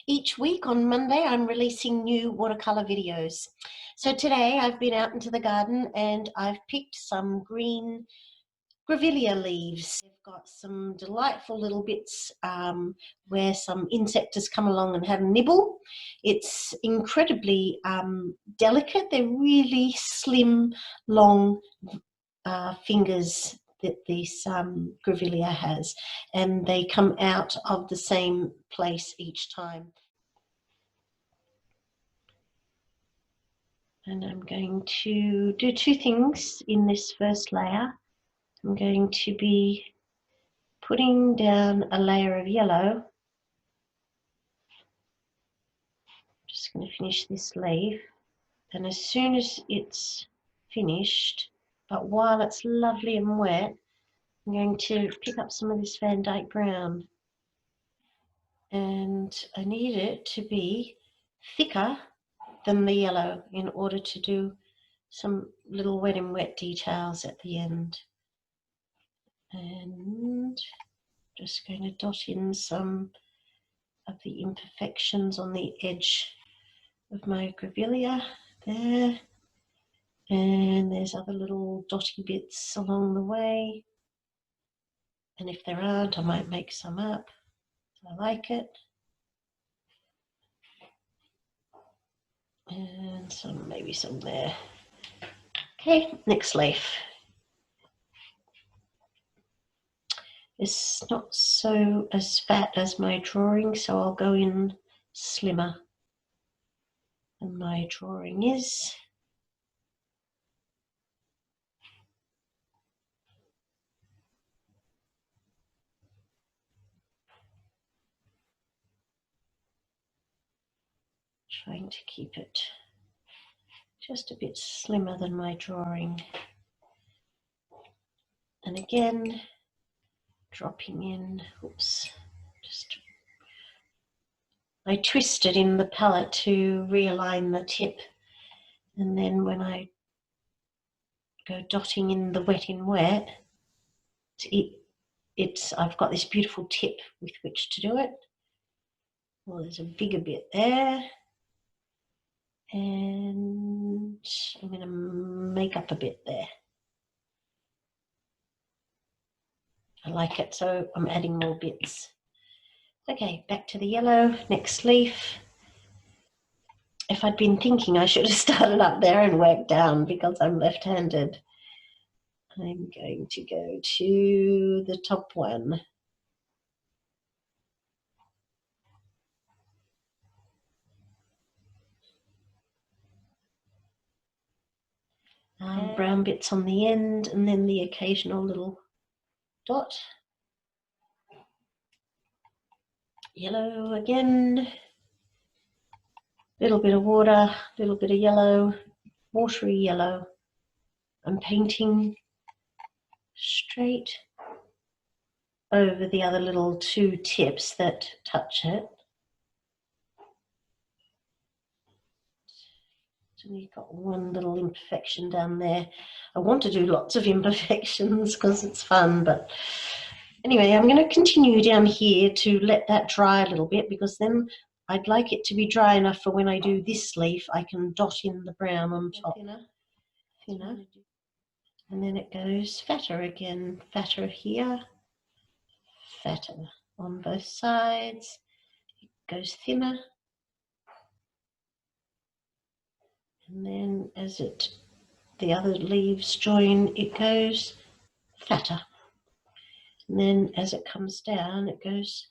Each week on Monday, I'm releasing new watercolour videos. So today I've been out into the garden and I've picked some green Grevillea leaves. They've got some delightful little bits where some insect has come along and had a nibble. It's incredibly delicate. They're really slim, long fingers that this Grevillea has, and they come out of the same place each time. And I'm going to do two things in this first layer. I'm going to be putting down a layer of yellow. Just going to finish this leaf, and as soon as it's finished, but while it's lovely and wet, I'm going to pick up some of this Van Dyke brown, and I need it to be thicker than the yellow in order to do some little wet and wet details at the end. And just going to dot in some of the imperfections on the edge of my Grevillea there, and there's other little dotty bits along the way, and if there aren't I might make some up. I like it. And some, maybe some there. Okay, next leaf. It's not so as fat as my drawing, so I'll go in slimmer than my drawing is. Trying to keep it just a bit slimmer than my drawing. And again, dropping in, oops, just I twisted in the palette to realign the tip, and then when I go dotting in the wet in wet, I've got this beautiful tip with which to do it. Well, there's a bigger bit there, and I'm going to make up a bit there. I like it, so I'm adding more bits. Okay, back to the yellow, next leaf. If I'd been thinking, I should have started up there and worked down because I'm left-handed. I'm going to go to the top one. Brown bits on the end, and then the occasional little dot. Yellow again. Little bit of water, little bit of yellow, watery yellow. I'm painting straight over the other little two tips that touch it. So we've got one little imperfection down there. I want to do lots of imperfections because it's fun, but anyway, I'm going to continue down here to let that dry a little bit, because then I'd like it to be dry enough for when I do this leaf, I can dot in the brown on top. Thinner. And then it goes fatter again, fatter here, fatter on both sides. It goes thinner. And then as the other leaves join, it goes fatter. And then as it comes down, it goes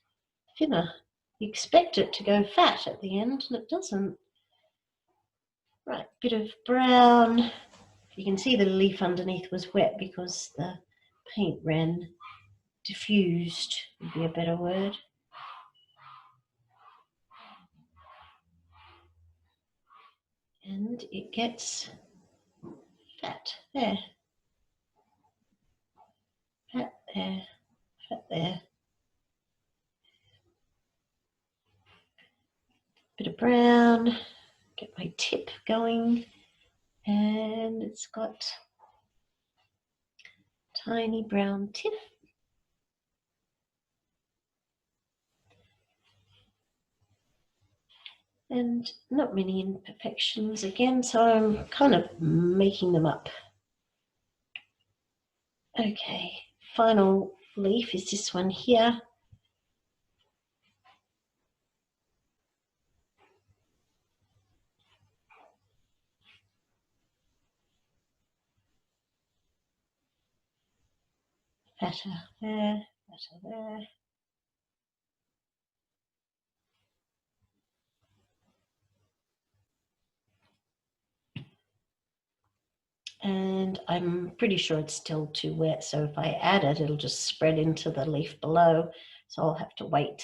thinner. You expect it to go fat at the end, and it doesn't. Right, bit of brown. You can see the leaf underneath was wet because the paint ran diffused, would be a better word. And it gets fat there, fat there, fat there. Bit of brown, get my tip going, and it's got tiny brown tip. and not many imperfections again, so I'm kind of making them up. Okay, final leaf is this one here. Fatter there, fatter there. And I'm pretty sure it's still too wet, so if I add it, it'll just spread into the leaf below, so I'll have to wait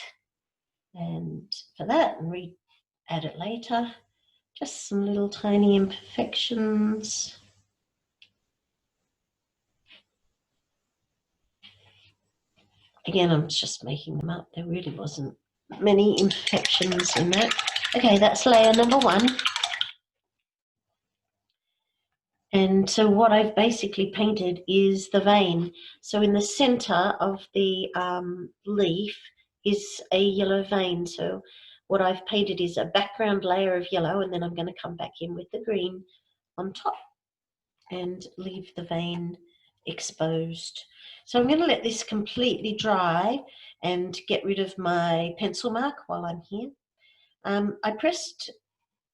and for that and re-add it later. Just some little tiny imperfections. Again, I'm just making them up. There really wasn't many imperfections in that. Okay, that's layer number one. And so what I've basically painted is the vein. So in the center of the leaf is a yellow vein. So what I've painted is a background layer of yellow, and then I'm going to come back in with the green on top and leave the vein exposed. So I'm going to let this completely dry and get rid of my pencil mark while I'm here. I pressed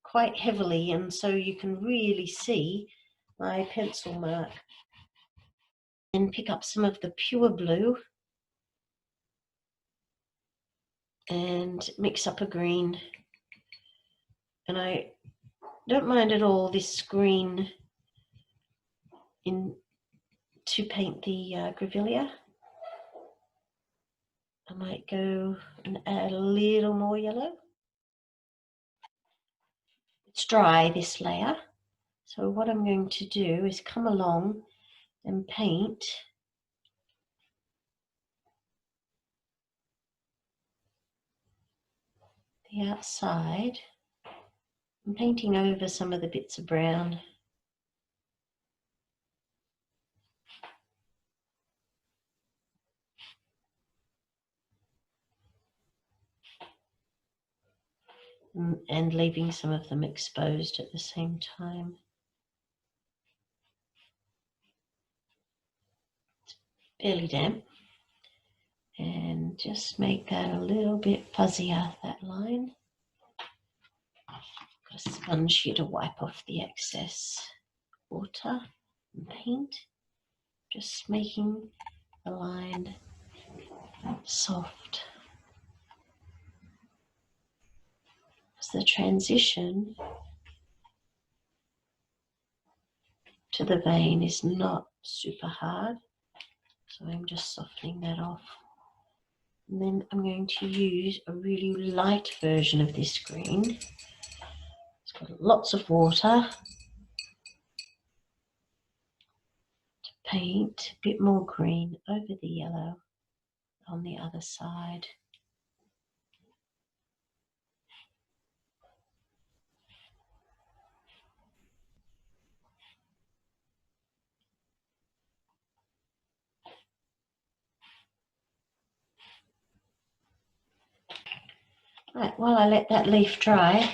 quite heavily, and so you can really see my pencil mark. And pick up some of the pure blue and mix up a green. And I don't mind at all this green to paint the Grevillea. I might go and add a little more yellow. It's dry, this layer. So what I'm going to do is come along and paint the outside. I'm painting over some of the bits of brown. And leaving some of them exposed at the same time. It's fairly damp. And just make that a little bit fuzzier, that line. Got a sponge here to wipe off the excess water and paint. Just making the line soft. As the transition to the vein is not super hard, so I'm just softening that off. And then I'm going to use a really light version of this green. It's got lots of water to paint a bit more green over the yellow on the other side. Right, while I let that leaf dry,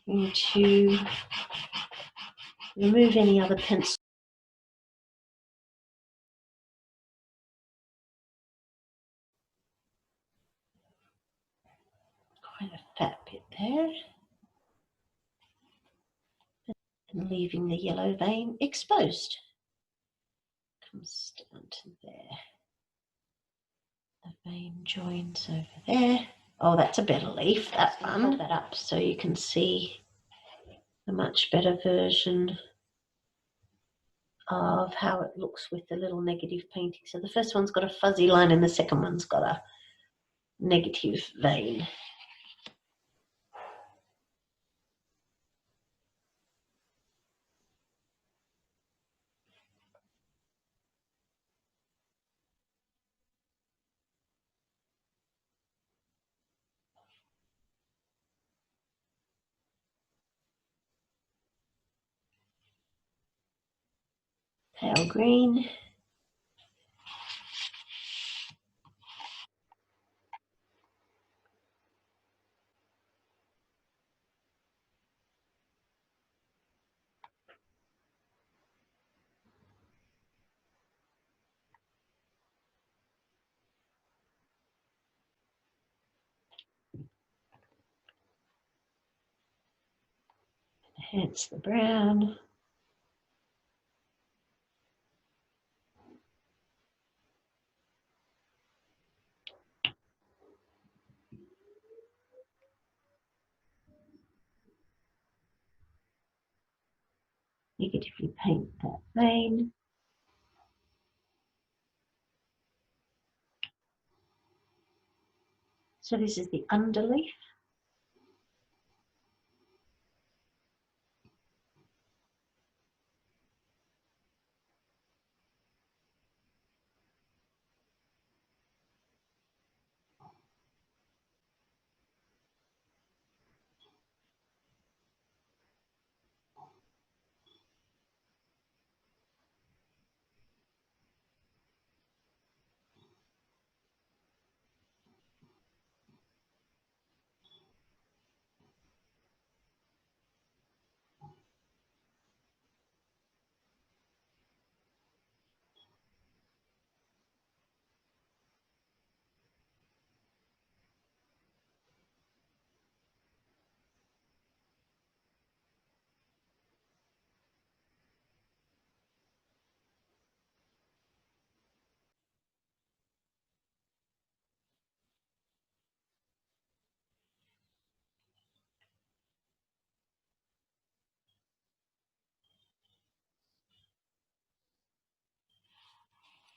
I'm going to remove any other pencil. Quite a fat bit there. And leaving the yellow vein exposed. Comes down to there. The vein joins over there. Oh, that's a better leaf, that one. Hold that up so you can see a much better version of how it looks with the little negative painting. So the first one's got a fuzzy line and the second one's got a negative vein. Pale green. Enhance the brown. Negatively paint that vein. So this is the underleaf.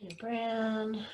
The brown.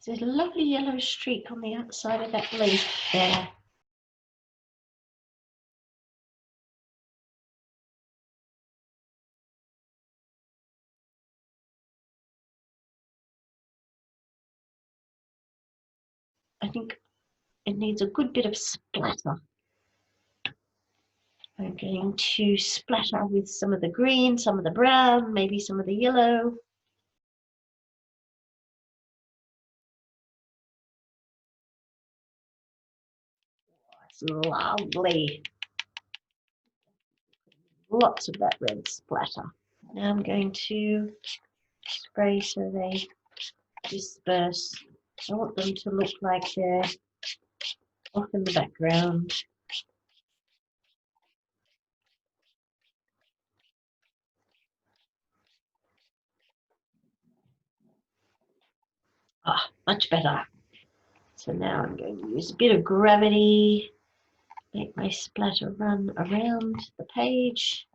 There's a lovely yellow streak on the outside of that leaf there. I think it needs a good bit of splatter. I'm going to splatter with some of the green, some of the brown, maybe some of the yellow. It's lovely. Lots of that red splatter. Now I'm going to spray so they disperse. I want them to look like they're off in the background. Ah, much better. So now I'm going to use a bit of gravity, make my splatter run around the page.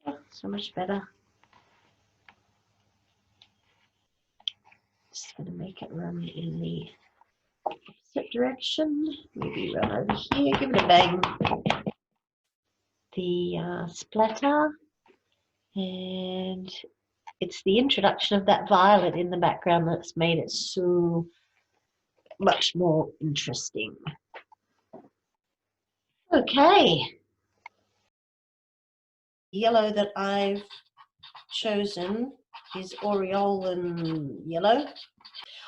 Oh, so much better. Just going to make it run in the opposite direction. Maybe run over here. Give it a bang. The splatter, and it's the introduction of that violet in the background that's made it so much more interesting. Okay. The yellow that I've chosen is Aureolin yellow.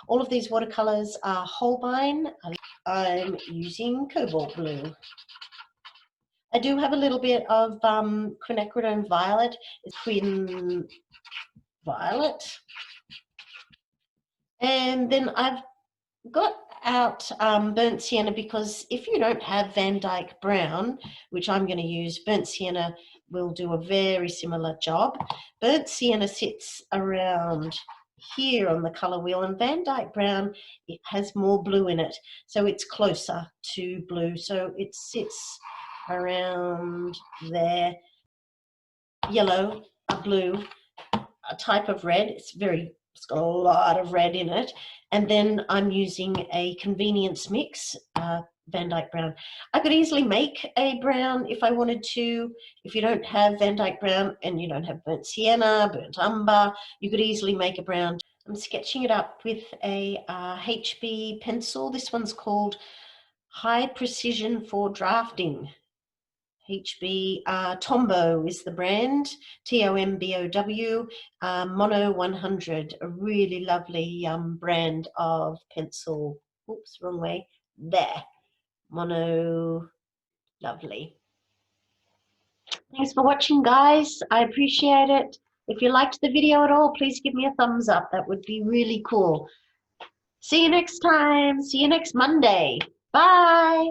All of these watercolors are Holbein. I'm using cobalt blue. I do have a little bit of quinacridone violet. It's quin violet. And then I've got out burnt sienna, because if you don't have Van Dyke brown, which I'm going to use, burnt sienna will do a very similar job. Burnt sienna sits around here on the color wheel, and Van Dyke brown, it has more blue in it, so it's closer to blue, so it sits around there. Yellow, a blue, a type of red. It's got a lot of red in it. And then I'm using a convenience mix, Van Dyke brown. I could easily make a brown if I wanted to. If you don't have Van Dyke brown and you don't have burnt sienna, burnt umber, you could easily make a brown. I'm sketching it up with a HB pencil. This one's called High Precision for Drafting. HB Tombow is the brand, Tombow, Mono 100, a really lovely brand of pencil. Oops, wrong way. There, Mono, lovely. Thanks for watching, guys. I appreciate it. If you liked the video at all, please give me a thumbs up. That would be really cool. See you next time. See you next Monday. Bye.